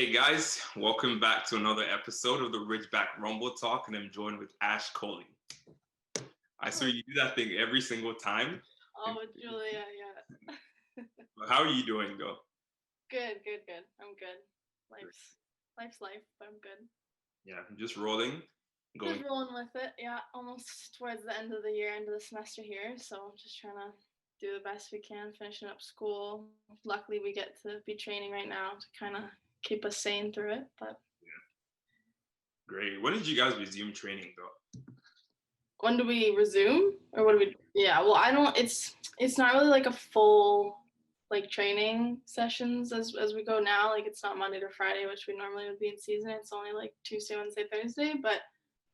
Hey guys, welcome back to another episode of the Ridgeback Rumble Talk, and I'm joined with Ash Koly. I swear you do that thing every single time. Oh, Julia, yeah. How are you doing though? Good. I'm good. Life's life, but I'm good. Yeah, I'm just rolling, Just going. rolling with it. Yeah, almost towards the end of the year, end of the semester here. So I'm just trying to do the best we can, finishing up school. Luckily, we get to be training right now to kind of keep us sane through it. But Yeah, great. When did you guys resume training though? when do we resume, or what do we? Yeah, well, I don't. It's not really like a full like training sessions as we go now. Like it's not Monday to Friday, which we normally would be in season. It's only like Tuesday, Wednesday, Thursday. But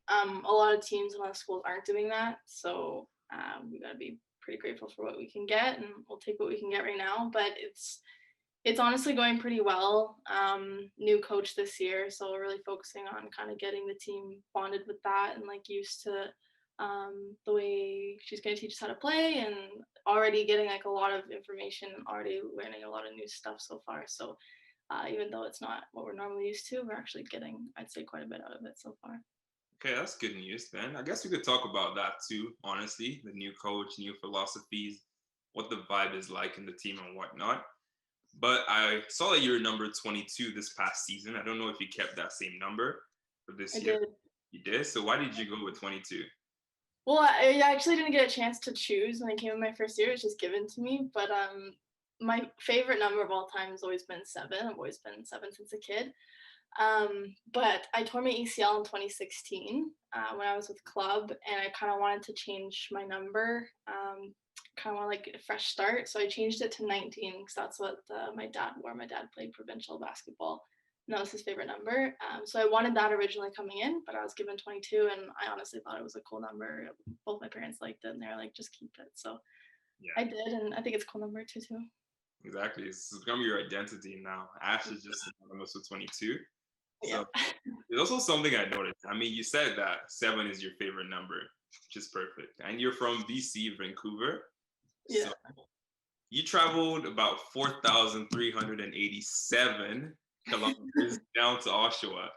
a lot of teams and a lot of schools aren't doing that. So we gotta be pretty grateful for what we can get, and we'll take what we can get right now. But it's honestly going pretty well. New coach this year, so we're really focusing on kind of getting the team bonded with that and like used to the way she's going to teach us how to play, and already getting like a lot of information, already learning a lot of new stuff so far. So even though it's not what we're normally used to, we're actually getting, I'd say, quite a bit out of it so far. Okay, that's good news, man. I guess we could talk about that too, honestly. The new coach, new philosophies, what the vibe is like in the team and whatnot. But I saw that you were number 22 this past season. I don't know if you kept that same number for this I year. did. You did? So why did you go with 22? Well, I actually didn't get a chance to choose when I came in my first year. It was just given to me. But my favorite number of all time has always been 7. I've always been 7 since a kid. But I tore my ACL in 2016 when I was with club, and I kind of wanted to change my number, kind of want like a fresh start. So I changed it to 19 because that's what my dad wore. My dad played provincial basketball, and that was his favorite number. So I wanted that originally coming in, but I was given 22, and I honestly thought it was a cool number. Both my parents liked it, and they were like, just keep it. So I Yeah. did, and I think it's a cool number too. Exactly. It's become your identity now. Ash is just synonymous with 22. Yeah. So there's also something I noticed. I mean, you said that 7 is your favorite number, which is perfect. And you're from BC, Vancouver. Yeah. So you traveled about 4,387 kilometers down to Oshawa.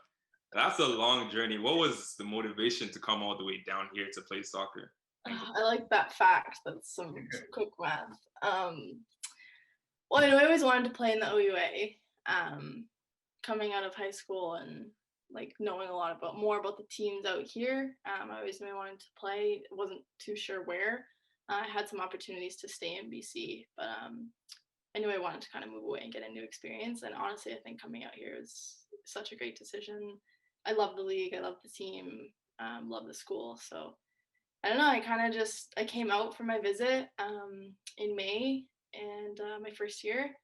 That's a long journey. What was the motivation to come all the way down here to play soccer? I like that fact. That's some quick math. Well, I always wanted to play in the OUA. Coming out of high school and like knowing a lot about more about the teams out here, I always knew I wanted to play. Wasn't too sure where. I had some opportunities to stay in BC, but I knew I wanted to kind of move away and get a new experience. And honestly, I think coming out here is such a great decision. I love the league. I love the team. Love the school. So I don't know. I came out for my visit in May and my first year,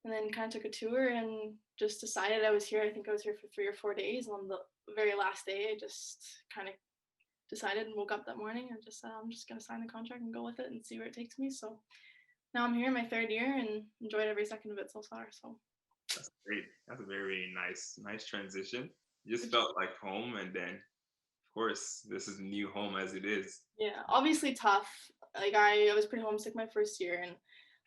and then kind of took a tour and just decided I was here. I think I was here for 3 or 4 days. And on the very last day, I just kind of decided and woke up that morning and just said, I'm just going to sign the contract and go with it and see where it takes me. So now I'm here in my 3rd year and enjoyed every second of it so far. So That's great. That's a very nice transition. You just felt like home, and then of course this is a new home as it is. yeah, obviously tough. Like I was pretty homesick my first year and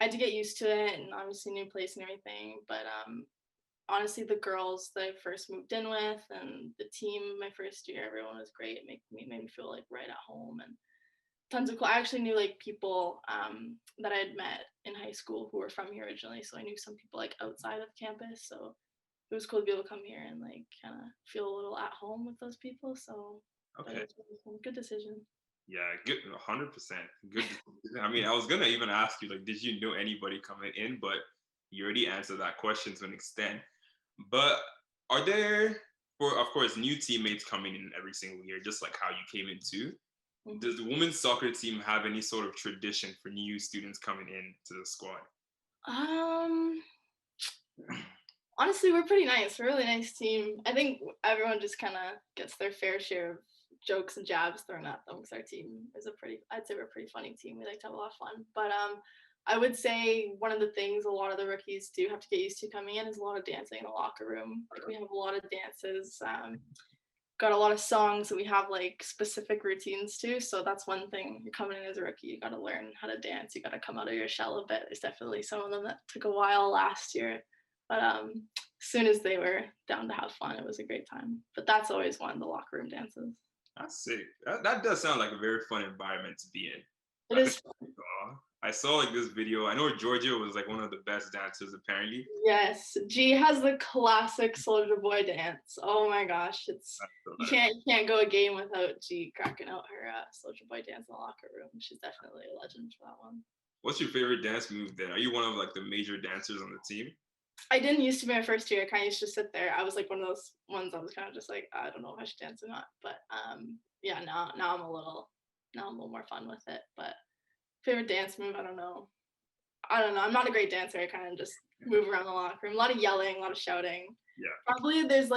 I had to get used to it, and obviously new place and everything. But honestly, the girls that I first moved in with and the team my first year, everyone was great. It made me feel like right at home, and tons of cool. I actually knew like people that I had met in high school who were from here originally, so I knew some people like outside of campus. So it was cool to be able to come here and like kind of feel a little at home with those people. So but Okay. it's a good decision. Yeah, good, 100%. Good. I mean, I was gonna even ask you, like, did you know anybody coming in? But you already answered that question to an extent. But are there, for of course, new teammates coming in every single year, just like how you came into? Does Mm-hmm. the women's soccer team have any sort of tradition for new students coming in to the squad? Um, Honestly, we're pretty nice. We're a really nice team. I think everyone just kind of gets their fair share of jokes and jabs thrown at them because our team is I'd say we're a pretty funny team. We like to have a lot of fun. But I would say one of the things a lot of the rookies do have to get used to coming in is a lot of dancing in the locker room. Like we have a lot of dances. Got a lot of songs that we have like specific routines to. So that's one thing. You're coming in as a rookie, you got to learn how to dance. You got to come out of your shell a bit. There's definitely some of them that took a while last year. But as soon as they were down to have fun, it was a great time. But that's always one of the locker room dances. That's sick. That does sound like a very fun environment to be in. It I think is fun. I saw like this video. I know Georgia was like one of the best dancers apparently. Yes, G has the classic Soldier Boy dance. Oh my gosh, it's That's you can't go a game without G cracking out her Soldier Boy dance in the locker room. She's definitely a legend for that one. What's your favorite dance move then? Are you one of like the major dancers on the team? I didn't used to be my first year. I kind of used to sit there. I was like one of those ones I was kind of just like, I don't know if I should dance or not. But yeah, now I'm a little more fun with it. But favorite dance move, I don't know. I'm not a great dancer. I kind of just move around the locker room. A lot of yelling, a lot of shouting. Yeah. Probably there's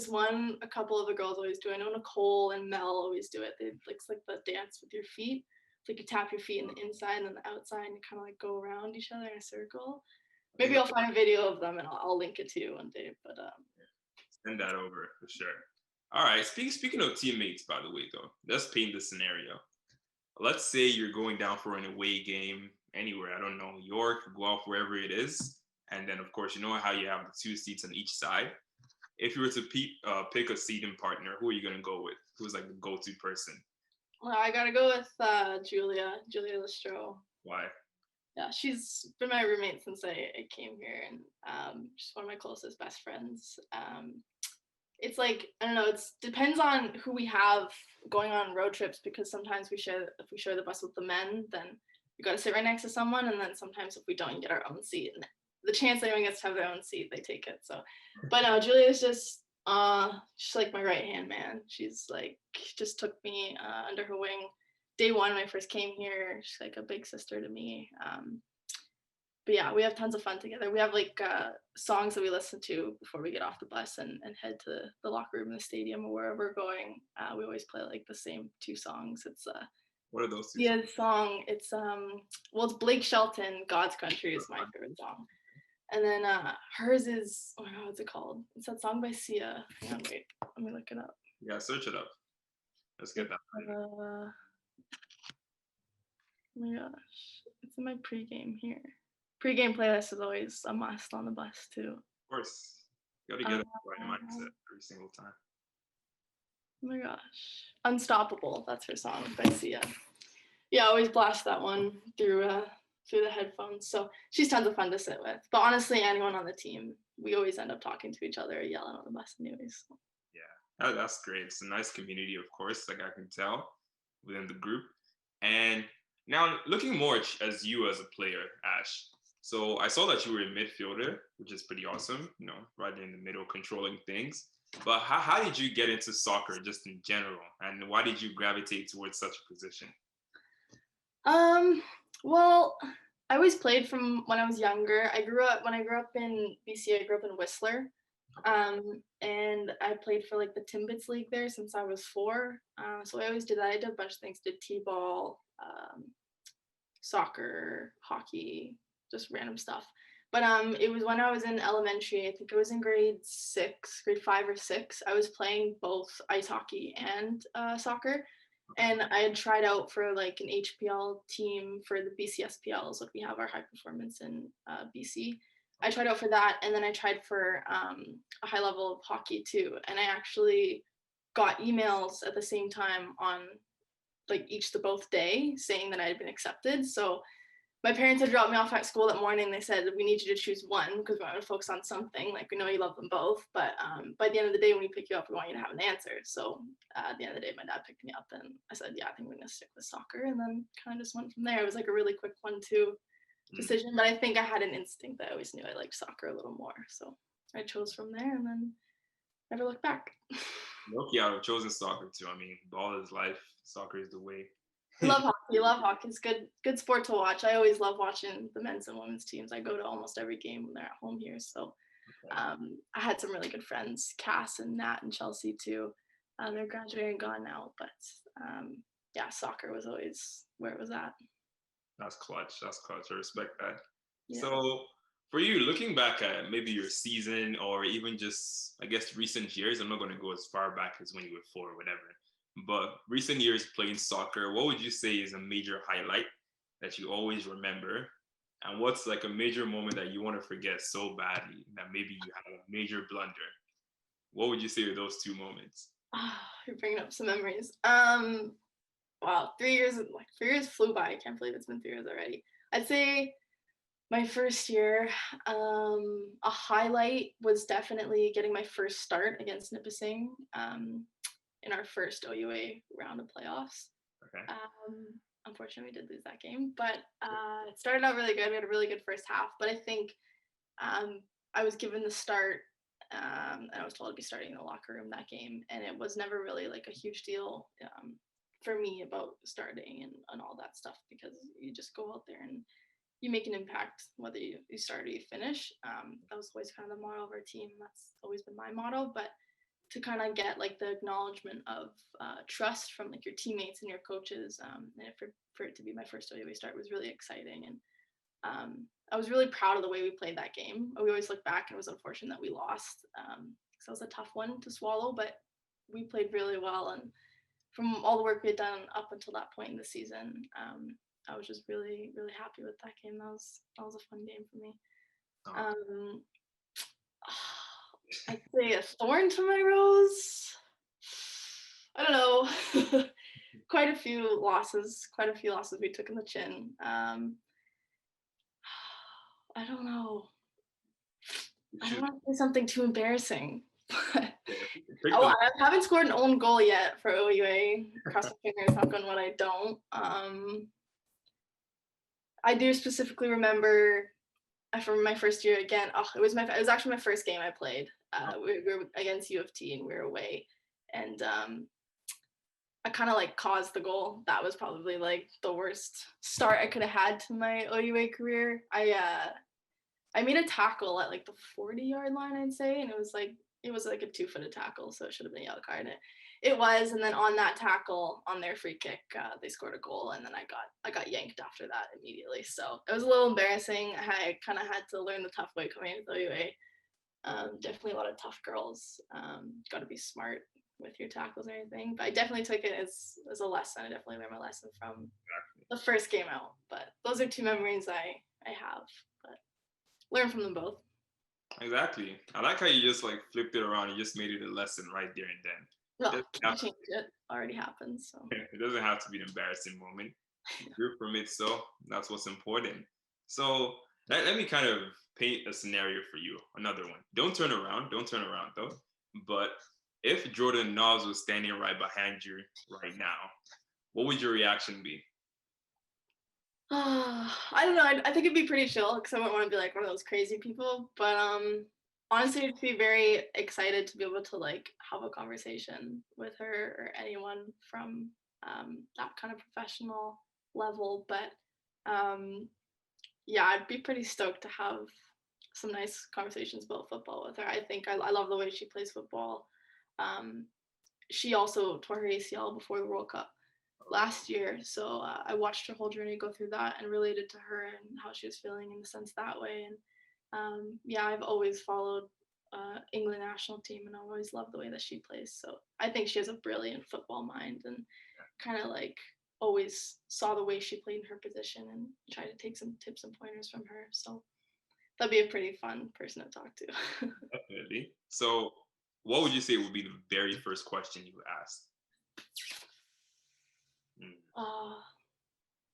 one a couple of the girls always do. I know Nicole and Mel always do it. It's like the dance with your feet. It's like you tap your feet in the inside and then the outside and you kind of like go around each other in a circle. Maybe I'll find a video of them and I'll link it to you one day. But Send that over for sure. All right. Speaking of teammates, by the way, though, let's paint the scenario. Let's say you're going down for an away game anywhere. I don't know, York, go off wherever it is, and then of course you know how you have the 2 seats on each side. If you were to pick a seating partner, who are you gonna go with? Who's like the go-to person? well, I gotta go with Julia Lestro. Why? Yeah, she's been my roommate since I came here, and she's one of my closest best friends. It's like I don't know. It depends on who we have going on road trips because sometimes if we share the bus with the men, then we got to sit right next to someone, and then sometimes if we don't, you get our own seat. And the chance that anyone gets to have their own seat, they take it. So, but no, Julia's just she's like my right hand man. She's like just took me under her wing day one when I first came here. She's like a big sister to me. But yeah, we have tons of fun together. We have like songs that we listen to before we get off the bus and head to the locker room in the stadium or wherever we're going. We always play like the same 2 songs. It's What are those two? yeah, song. It's it's Blake Shelton. God's Country is my favorite song, and then hers is oh my god, what's it called? It's that song by Sia. Hang on, wait, let me look it up. Yeah, search it up. Let's get that. Oh my gosh, it's in my pregame here. Pregame playlist is always a must on the bus too. Of course, you got to get it right mindset every single time. Oh my gosh, Unstoppable. That's her song by Sia. Yeah, I always blast that one through the headphones. So she's tons of fun to sit with. But honestly, anyone on the team, we always end up talking to each other, yelling on the bus anyways. So. Yeah, that's great. It's a nice community, of course, like I can tell within the group. And now looking more as you as a player, Ash. So I saw that you were a midfielder, which is pretty awesome, right in the middle, controlling things. But how did you get into soccer just in general? And why did you gravitate towards such a position? Well, I always played from when I was younger. When I grew up in BC, I grew up in Whistler. And I played for like the Timbits League there since I was 4. So I always did that. I did a bunch of things, did t-ball, soccer, hockey, just random stuff. But it was when I was in elementary, I think I was in grade 5 or 6. I was playing both ice hockey and soccer. And I had tried out for like an HPL team for the BCSPLs, like we have our high performance in BC. I tried out for that, and then I tried for a high level of hockey too. And I actually got emails at the same time on like both day saying that I had been accepted. So my parents had dropped me off at school that morning. They said, we need you to choose one because we want to focus on something. Like, we know you love them both, but by the end of the day, when we pick you up, we want you to have an answer. So at the end of the day, my dad picked me up and I said, yeah, I think we're going to stick with soccer. And then kind of just went from there. It was like a really quick 1-2 decision, but I think I had an instinct that I always knew I liked soccer a little more. So I chose from there and then never looked back. Loki, I would have chosen soccer too. I mean, ball is life. Soccer is the way. Love hockey. It's good sport to watch. I always love watching the men's and women's teams. I go to almost every game when they're at home here. So I had some really good friends, Cass and Nat and Chelsea too. They're graduating and gone now, but yeah, soccer was always where it was at. That's clutch. I respect that. Yeah. So for you, looking back at maybe your season or even just, I guess, recent years, I'm not going to go as far back as when you were 4 or whatever. But recent years playing soccer, what would you say is a major highlight that you always remember And what's like a major moment that you want to forget so badly that maybe you had a major blunder? What would you say are those two moments? You're bringing up some memories. Wow, 3 years flew by. I can't believe it's been 3 years already. I'd say my first year, a highlight was definitely getting my first start against Nipissing in our first OUA round of playoffs. Okay. Unfortunately, we did lose that game, but it started out really good. We had a really good first half, but I think I was given the start, and I was told to be starting in the locker room that game, and it was never really like a huge deal for me about starting and all that stuff, because you just go out there and you make an impact whether you start or you finish. That was always kind of the motto of our team. That's always been my motto, but to kind of get like the acknowledgement of trust from like your teammates and your coaches, and for it to be my first OUA start was really exciting. And I was really proud of the way we played that game. We always look back and it was unfortunate that we lost, because that was a tough one to swallow, but we played really well. And from all the work we had done up until that point in the season, I was just really, really happy with that game. That was a fun game for me. I'd say a thorn to my rose. I don't know. Quite a few losses we took in the chin. I don't know. I don't want to say something too embarrassing. I haven't scored an own goal yet for OUA. Cross my fingers, knock on wood, I don't. I do specifically remember from my first year again. It was actually my first game I played. We were against U of T and we were away, and I kind of like caused the goal. That was probably like the worst start I could have had to my OUA career. I made a tackle at like the 40-yard line, I'd say, and it was like a 2-footed tackle, so it should have been a yellow card. It was, and then on that tackle, on their free kick, they scored a goal, and then I got yanked after that immediately. So it was a little embarrassing. I kind of had to learn the tough way coming into OUA. Definitely a lot of tough girls. Got to be smart with your tackles and everything. But I definitely took it as a lesson. I definitely learned my lesson from the first game out. But those are two memories I have. But learn from them both. Exactly. I like how you just like flipped it around. You just made it a lesson right there and then. Well, can't change it. Already happened. So it doesn't have to be an embarrassing moment. You grew from it, so that's what's important. So let me kind of paint a scenario for you. Another one. Don't turn around though. But if Jordan Knobs was standing right behind you right now, what would your reaction be? I don't know. I think it'd be pretty chill because I wouldn't want to be like one of those crazy people. But honestly, I'd be very excited to be able to like have a conversation with her or anyone from that kind of professional level. But yeah, I'd be pretty stoked to have some nice conversations about football with her. I think I love the way she plays football. She also tore her ACL before the World Cup last year, so I watched her whole journey go through that and related to her and how she was feeling in the sense that way. And yeah, I've always followed England national team, and I always loved the way that she plays. So I think she has a brilliant football mind, and kind of like always saw the way she played in her position and tried to take some tips and pointers from her. So that'd be a pretty fun person to talk to. Definitely. So what would you say would be the very first question you asked?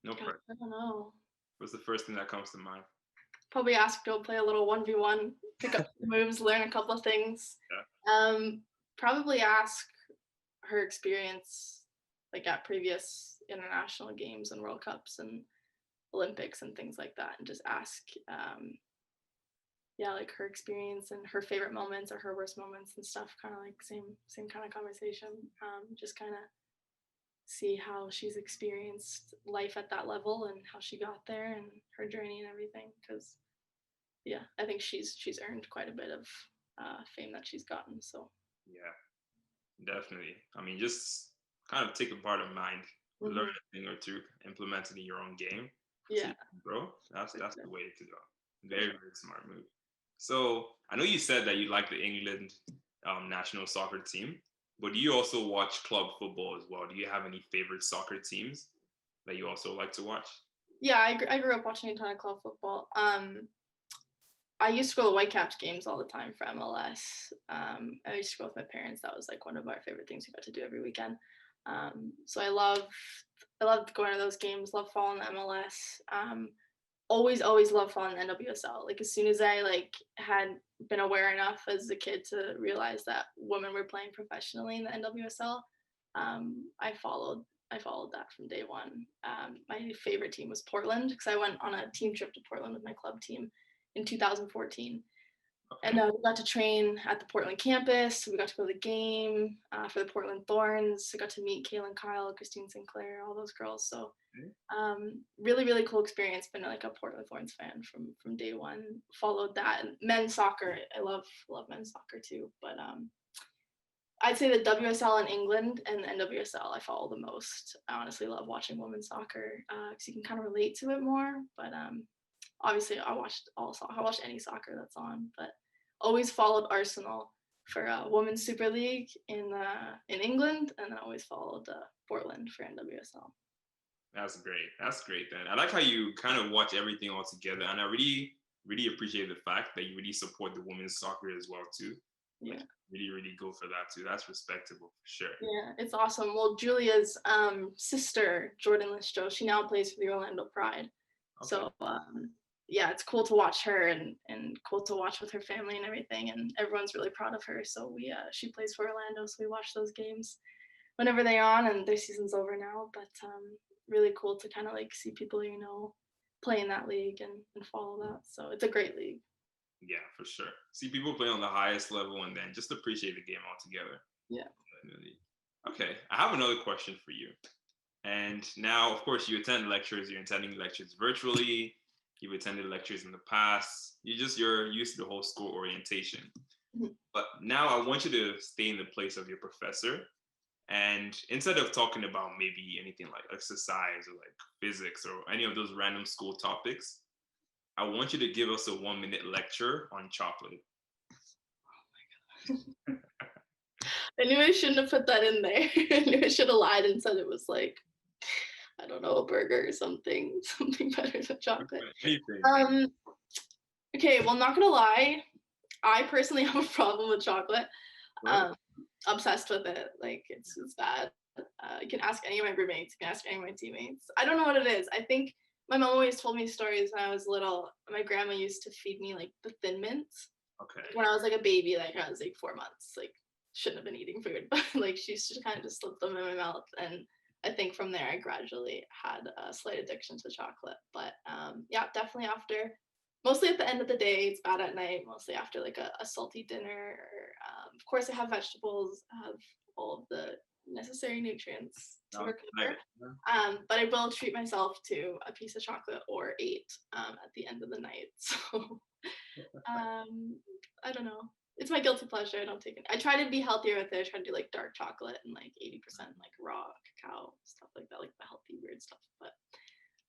No pressure. I don't know. What's the first thing that comes to mind? Probably ask her to play a little 1v1, pick up some moves, learn a couple of things. Yeah. Probably ask her experience like at previous international games and World Cups and Olympics and things like that, and just ask like her experience and her favorite moments or her worst moments and stuff, kind of like same kind of conversation. Just kind of see how she's experienced life at that level and how she got there and her journey and everything, because yeah, I think she's earned quite a bit of fame that she's gotten. So yeah, definitely. I mean, just kind of take a part of mind, learn a thing or two, implement it in your own game. Yeah, bro, that's the way to go. Very, very smart move. So I know you said that you like the England national soccer team, but do you also watch club football as well? Do you have any favorite soccer teams that you also like to watch? Yeah, I grew up watching a ton of club football. I used to go to Whitecaps games all the time for MLS. I used to go with my parents. That was like one of our favorite things we got to do every weekend. So I loved going to those games. Love following the MLS. Always loved following the NWSL. Like as soon as I like had been aware enough as a kid to realize that women were playing professionally in the NWSL, I followed that from day one. My favorite team was Portland because I went on a team trip to Portland with my club team in 2014. And we got to train at the Portland campus. We got to go to the game for the Portland Thorns. I got to meet Kaylin Kyle, Christine Sinclair, all those girls. So really cool experience. Been like a Portland Thorns fan from day one. Followed that. And men's soccer, I love men's soccer too. But I'd say the WSL in England and the NWSL I follow the most. I honestly love watching women's soccer because you can kind of relate to it more. But obviously I watched any soccer that's on, but always followed Arsenal for Women's Super League in England, and then always followed Portland for NWSL. That's great. That's great then. I like how you kind of watch everything all together, and I really appreciate the fact that you really support the women's soccer as well too. Yeah. Really go for that too. That's respectable for sure. Yeah, it's awesome. Well, Julia's sister, Jordan Listro, she now plays for the Orlando Pride. Okay. So yeah, it's cool to watch her and cool to watch with her family and everything. And everyone's really proud of her. So she plays for Orlando. So we watch those games whenever they're on, and their season's over now. But really cool to kind of like see people, play in that league and follow that. So it's a great league. Yeah, for sure. See people play on the highest level and then just appreciate the game altogether. Yeah. Okay, I have another question for you. And now, of course, you attend lectures. You're attending lectures virtually. You've attended lectures in the past. You're used to the whole school orientation. Mm-hmm. But now I want you to stay in the place of your professor. And instead of talking about maybe anything like exercise or like physics or any of those random school topics, I want you to give us a 1-minute lecture on chocolate. Oh my God. I knew I shouldn't have put that in there. I knew I should have lied and said it was like, I don't know, a burger or something better than chocolate. Okay, well, not gonna lie, I personally have a problem with chocolate. Obsessed with it. Like it's bad. You can ask any of my roommates. You can ask any of my teammates. I don't know what it is. I think my mom always told me stories when I was little. My grandma used to feed me like the Thin Mints. Okay. When I was like a baby, like I was like 4 months, like shouldn't have been eating food, but like she used to kind of just slip them in my mouth. And I think from there I gradually had a slight addiction to chocolate. But yeah, definitely mostly at the end of the day, it's bad at night, mostly after like a salty dinner. Or, of course I have vegetables, I have all of the necessary nutrients to recover. But I will treat myself to a piece of chocolate or 8 at the end of the night. So I don't know. It's my guilty pleasure. I don't take it. I try to be healthier with it. I try to do like dark chocolate and like 80% like raw cacao, stuff like that, like the healthy weird stuff. But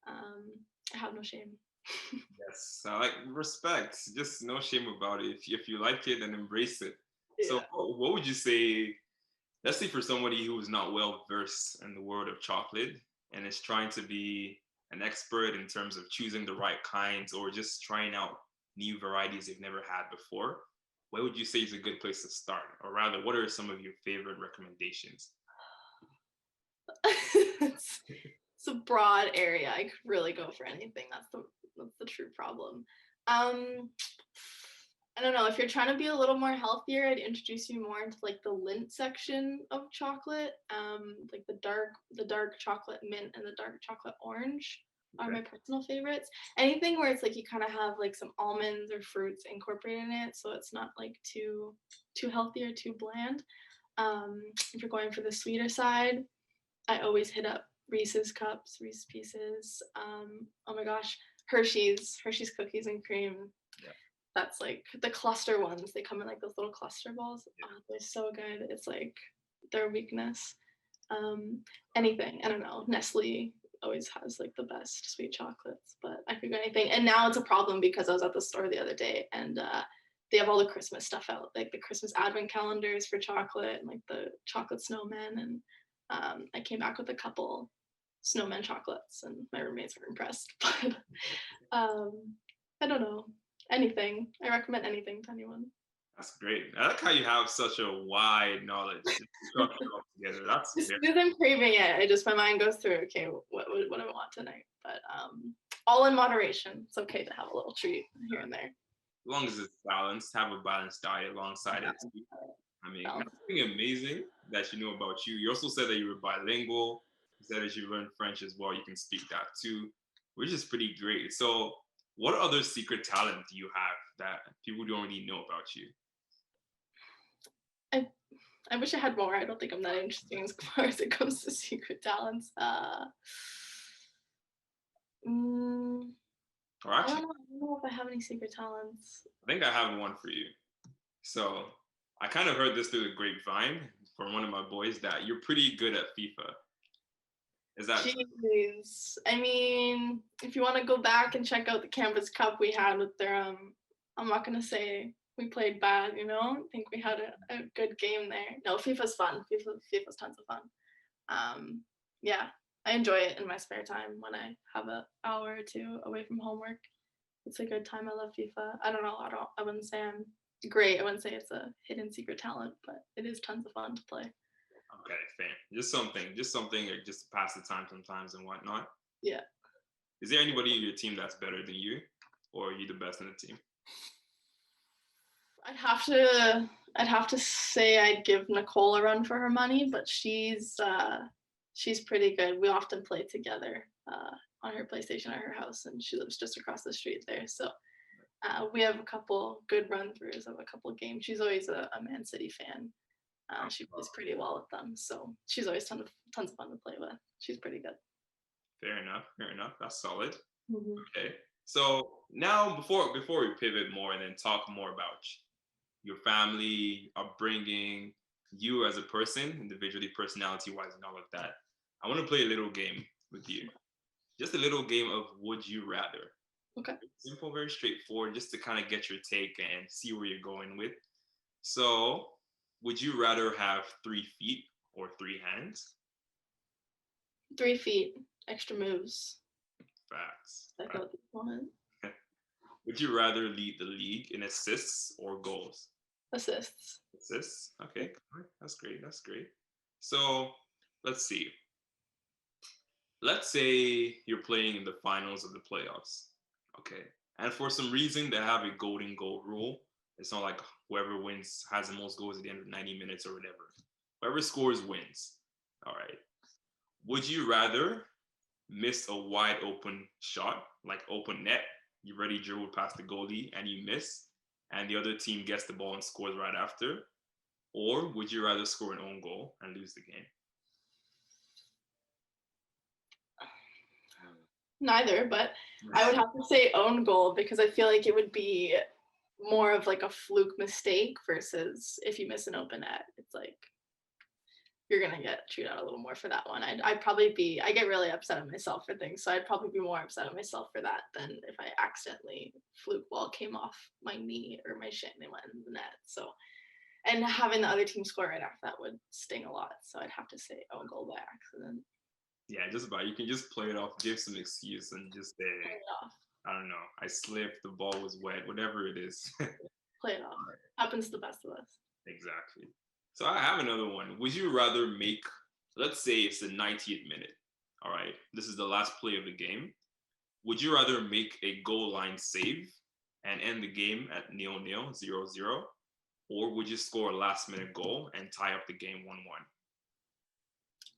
I have no shame. Yes, I like respect. Just no shame about it. If you like it, then embrace it. Yeah. So what would you say, let's say for somebody who is not well versed in the world of chocolate and is trying to be an expert in terms of choosing the right kinds or just trying out new varieties they've never had before, what would you say is a good place to start? Or rather, what are some of your favorite recommendations? It's a broad area. I could really go for anything. That's the true problem. I don't know, if you're trying to be a little more healthier, I'd introduce you more into like the Lindt section of chocolate. Like the dark chocolate mint and the dark chocolate orange are my personal favorites. Anything where it's like you kind of have like some almonds or fruits incorporated in it, so it's not like too healthy or too bland. If you're going for the sweeter side, I always hit up Reese's Cups, Reese's Pieces. Oh my gosh, Hershey's cookies and cream. Yeah. That's like the cluster ones. They come in like those little cluster balls. Yeah. Oh, they're so good. It's like their weakness. Anything, I don't know. Nestle always has like the best sweet chocolates, but I could go anything. And now it's a problem because I was at the store the other day and they have all the Christmas stuff out, like the Christmas advent calendars for chocolate and like the chocolate snowmen. And I came back with a couple snowman chocolates, and my roommates were impressed. But I don't know. Anything. I recommend anything to anyone. That's great. I like how you have such a wide knowledge structure altogether. That's Just very because I'm craving it, my mind goes through, okay, what do I want tonight? But all in moderation. It's okay to have a little treat here and there. as long as it's balanced, have a balanced diet alongside it too. I mean, Balance. that's something amazing that you know about you. You also said that you were bilingual. You said that you learned French as well. You can speak that too, which is pretty great. So, what other secret talent do you have that people don't really know about you? I wish I had more. I don't think I'm that interesting as far as it comes to secret talents. Or I actually, don't know if I have any secret talents. I think I have one for you. So, I kind of heard this through the grapevine from one of my boys that you're pretty good at FIFA. Is that true? Jeez. I mean, if you want to go back and check out the Campus Cup we had with their I'm not gonna say we played bad, I think we had a good game there. No, FIFA's fun. FIFA's tons of fun. Yeah, I enjoy it in my spare time when I have an hour or two away from homework. It's a good time. I love FIFA. I don't know. I wouldn't say I'm great. I wouldn't say it's a hidden secret talent, but it is tons of fun to play. Okay, fair. Just something like just to pass the time sometimes and whatnot. Yeah. Is there anybody in your team that's better than you, or are you the best in the team? I'd have to say I'd give Nicole a run for her money, but she's pretty good. We often play together on her PlayStation at her house, and she lives just across the street there. So we have a couple good run throughs of a couple of games. She's always a Man City fan. She plays pretty well with them, so she's always tons of fun to play with. She's pretty good. Fair enough. Fair enough. That's solid. Mm-hmm. Okay. So now, before we pivot more and then talk more about your family, upbringing, you as a person, individually, personality-wise, and all of that, I want to play a little game with you. Just a little game of Would You Rather. Okay. Simple, very straightforward, just to kind of get your take and see where you're going with. So, would you rather have 3 feet or 3 hands? 3 feet, extra moves. Facts. That go with the opponent. Would you rather lead the league in assists or goals? Assists. Assists. Okay, that's great. That's great. So, let's see. Let's say you're playing in the finals of the playoffs. Okay. And for some reason, they have a golden goal rule. It's not like whoever wins has the most goals at the end of 90 minutes or whatever. Whoever scores wins. All right. Would you rather miss a wide open shot, like open net? You already dribbled past the goalie and you miss, and the other team gets the ball and scores right after? Or would you rather score an own goal and lose the game? Neither, but I would have to say own goal because I feel like it would be more of like a fluke mistake versus if you miss an open net. It's like you're gonna get chewed out a little more for that one. I'd probably be. I get really upset at myself for things, so I'd probably be more upset at myself for that than if I accidentally fluke ball came off my knee or my shin and went in the net. So, and having the other team score right after that would sting a lot. So I'd have to say own goal by accident. Yeah, just about. You can just play it off, give some excuse, and just say, I don't know, I slipped, the ball was wet, whatever it is. Play it off. Happens to the best of us. Exactly. So I have another one. Would you rather make, let's say it's the 90th minute. All right. This is the last play of the game. Would you rather make a goal line save and end the game at 0-0, 0-0? Or would you score a last minute goal and tie up the game 1-1?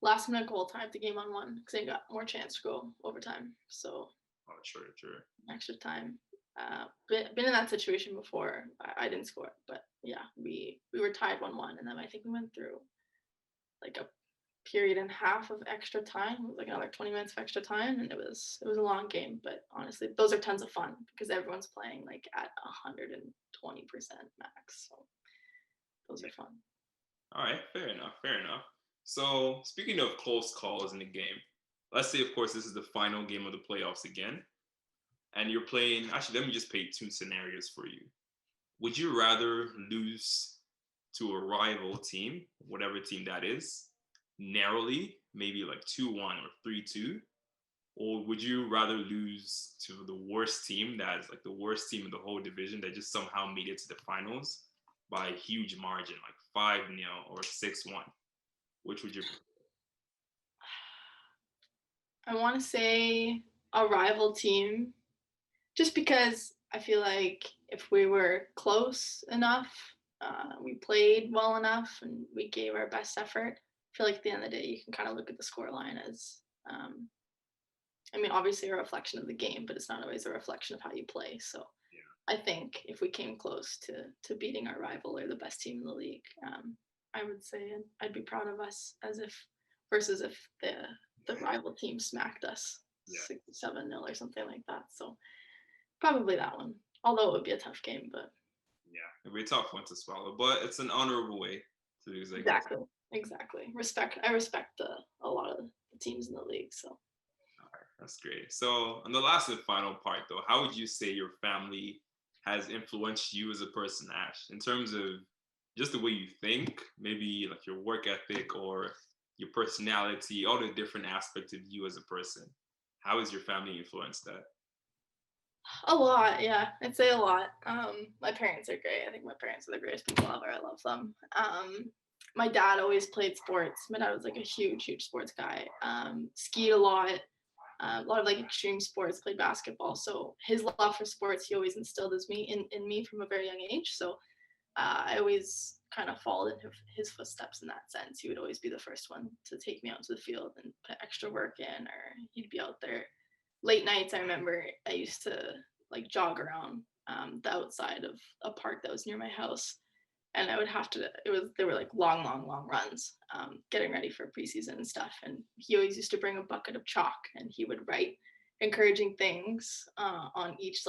Last minute goal, tie up the game on 1 because they got more chance to go overtime. So, True. Extra time. Been in that situation before. I didn't score, but yeah, we were tied 1-1, and then I think we went through like a period and a half of extra time. It was like another 20 minutes of extra time, and it was a long game. But honestly, those are tons of fun because everyone's playing like at 120% max. So those are fun. All right, fair enough. So speaking of close calls in the game, let's say, of course, this is the final game of the playoffs again, and you're playing. Actually, let me just paint 2 scenarios for you. Would you rather lose to a rival team, whatever team that is, narrowly, maybe like 2-1 or 3-2? Or would you rather lose to the worst team that's like the worst team in the whole division that just somehow made it to the finals by a huge margin, like 5-0 or 6-1? Which would you prefer? I want to say a rival team, just because I feel like if we were close enough, we played well enough, and we gave our best effort. I feel like at the end of the day, you can kind of look at the scoreline as, I mean, obviously a reflection of the game, but it's not always a reflection of how you play. So I think if we came close to beating our rival or the best team in the league, I would say I'd be proud of us, as if versus if the rival team smacked us Yeah. 6-7-0 or something like that. So probably that one. Although it would be a tough game, but Yeah, it'd be a tough one to swallow, but it's an honorable way to lose, I guess. exactly. I respect a lot of the teams in the league. So All right, that's great. So, on the last and final part, though, how would you say your family has influenced you as a person, Ash, in terms of just the way you think, maybe like your work ethic or your personality, all the different aspects of you as a person? How has your family influenced that? a lot, yeah. I'd say a lot. My parents are great. I think my parents are the greatest people ever. I love them. My dad always played sports. My dad was like a huge sports guy. Skied a lot of like extreme sports, played basketball. So his love for sports, he always instilled in me from a very young age. So I always kind of followed in his footsteps in that sense. He would always be the first one to take me out to the field and put extra work in, or he'd be out there late nights. I remember I used to like jog around the outside of a park that was near my house, and I would have to. They were like long runs, getting ready for preseason and stuff. And he always used to bring a bucket of chalk, and he would write encouraging things on each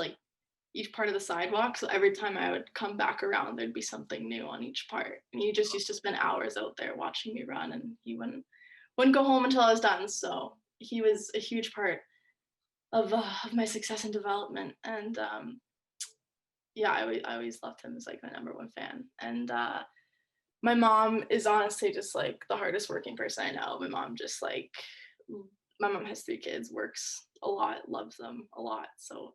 part of the sidewalk. So every time I would come back around, there'd be something new on each part. And he just used to spend hours out there watching me run, and he wouldn't go home until I was done. So he was a huge part of my success and development. And yeah, I always loved him as like my number one fan. And my mom is honestly just like the hardest working person I know. My mom has 3 kids, works a lot, loves them a lot. So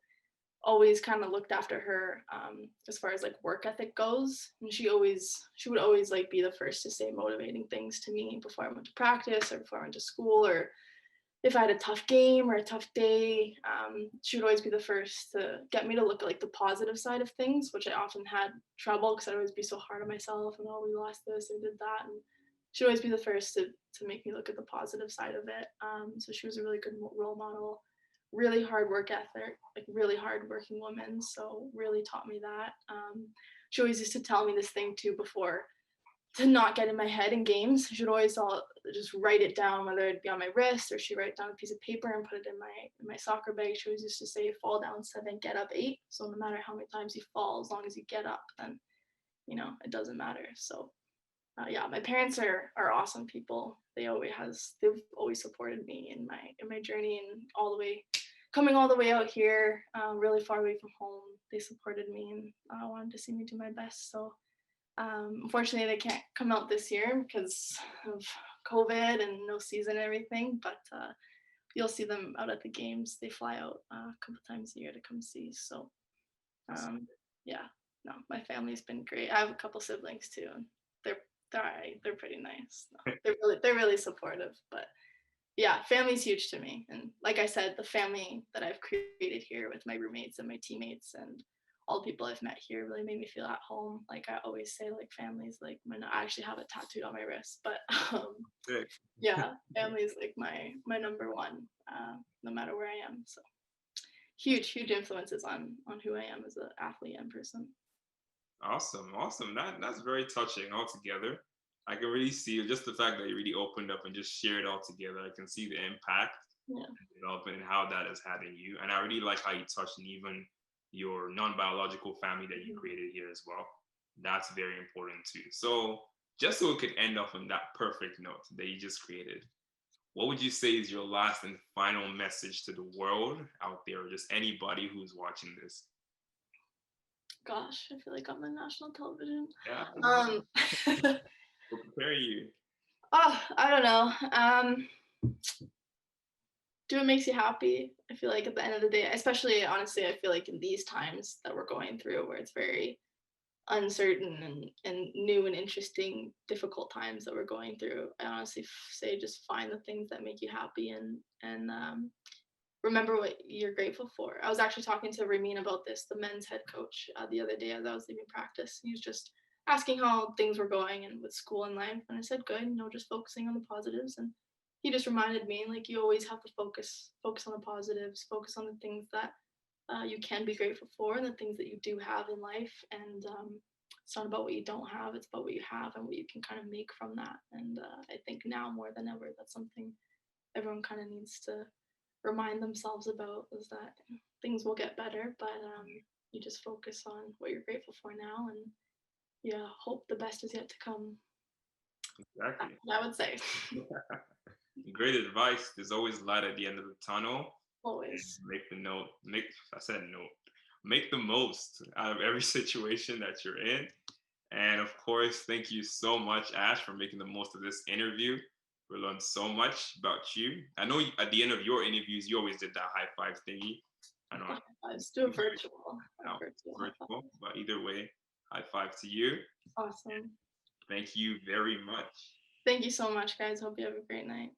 always kind of looked after her as far as like work ethic goes. And she would always like be the first to say motivating things to me before I went to practice or before I went to school, or if I had a tough game or a tough day. She would always be the first to get me to look at like the positive side of things, which I often had trouble because I'd always be so hard on myself and, oh, we lost this or did that. And she'd always be the first to make me look at the positive side of it. So she was a really good role model, really hard work ethic, like really hard working woman. So really taught me that. She always used to tell me this thing too before, to not get in my head in games. She'd always just write it down, whether it'd be on my wrist or she write down a piece of paper and put it in my soccer bag. She always used to say, fall down 7, get up 8. So no matter how many times you fall, as long as you get up, then it doesn't matter. So yeah, my parents are awesome people. They've always supported me in my journey, and coming all the way out here, really far away from home. They supported me and wanted to see me do my best. So unfortunately, they can't come out this year because of COVID and no season and everything, but you'll see them out at the games. They fly out a couple times a year to come see. So yeah, no, my family's been great. I have a couple siblings too, and they're pretty nice. No, they're really supportive. But yeah, family's huge to me. And like I said, the family that I've created here with my roommates and my teammates and all the people I've met here really made me feel at home. Like I always say, like family's like I actually have it tattooed on my wrist, but yeah, family's like my number one, no matter where I am. So huge influences on who I am as an athlete and person. Awesome. That's very touching altogether. I can really see just the fact that you really opened up and just shared all together. I can see the impact and development and how that has had in you. And I really like how you touched on even your non-biological family that you created here as well. That's very important too. So just so it could end off on that perfect note that you just created, what would you say is your last and final message to the world out there, or just anybody who's watching this? Gosh, I feel like I'm on national television. Yeah. We'll prepare you. Oh, I don't know. do what makes you happy. I feel like at the end of the day, especially honestly, I feel like in these times that we're going through where it's very uncertain and new and interesting, difficult times that we're going through, I honestly say just find the things that make you happy and remember what you're grateful for. I was actually talking to Ramin about this, the men's head coach, the other day as I was leaving practice. He was just asking how things were going and with school and life, and I said, "Good, just focusing on the positives." And he just reminded me, like, you always have to focus on the positives, focus on the things that you can be grateful for, and the things that you do have in life. And it's not about what you don't have; it's about what you have and what you can kind of make from that. And I think now more than ever, that's something everyone kind of needs to remind themselves about, is that things will get better, but you just focus on what you're grateful for now, and yeah, hope the best is yet to come. Exactly. I would say. Great advice. There's always light at the end of the tunnel. And Always. make the most out of every situation that you're in. And of course, thank you so much, Ash, for making the most of this interview. We learned so much about you. I know at the end of your interviews, you always did that high five thingy. I know Let's do a virtual. now Virtual. virtual, but either way, high five to you. Awesome. Thank you very much. Thank you so much, guys. Hope you have a great night.